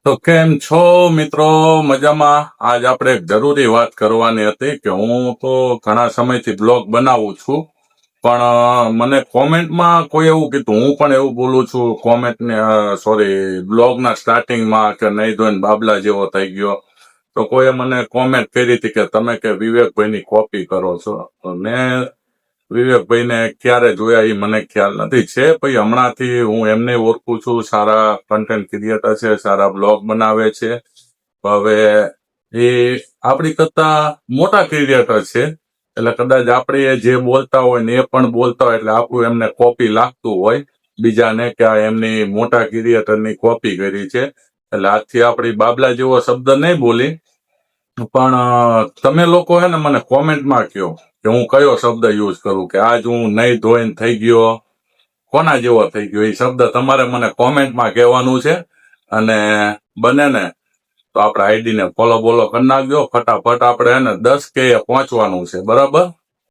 તો કેમ છો મિત્રો? મજામાં? આજ આપણે એક જરૂરી વાત કરવાની હતી કે હું તો ઘણા સમયથી બ્લોગ બનાવું છું, પણ મને કોમેન્ટમાં કોઈ એવું કીધું, હું પણ એવું બોલું છું કોમેન્ટને, સોરી, બ્લોગના સ્ટાર્ટિંગમાં કે નહીં ધોઈને બાબલા જેવો થઈ ગયો. તો કોઈએ મને કોમેન્ટ કરી હતી કે તમે કે વિવેકભાઈની કોપી કરો છો. મેં વિવેકભાઈને ક્યારે જોયા એ મને ખ્યાલ નથી. છે ભાઈ, હમણાંથી હું એમને ઓળખું છું, સારા કન્ટેન્ટ ક્રિએટર છે, સારા બ્લોગ બનાવે છે. હવે એ આપણી કરતા મોટા ક્રિએટર છે, એટલે કદાચ આપણે જે બોલતા હોય ને એ પણ બોલતા હોય, એટલે આપણું એમને કોપી લાગતું હોય બીજાને કે આ એમની મોટા ક્રિએટરની કોપી કરી છે. એટલે આજથી આપણી બાબલા જેવો શબ્દ નહીં બોલી, પણ તમે લોકો હે ને મને કોમેન્ટમાં કહો કે હું કયો શબ્દ યુઝ કરું, કે આજ હું નહીં ધોઈને થઈ ગયો, કોના જેવો થઈ ગયો, એ શબ્દ તમારે મને કોમેન્ટમાં કહેવાનું છે. અને બને ને તો આપણે આઈડીને ફોલો બોલો કરી નાખજો. ફટાફટ આપણે એને 10K પહોંચવાનું છે, બરાબર?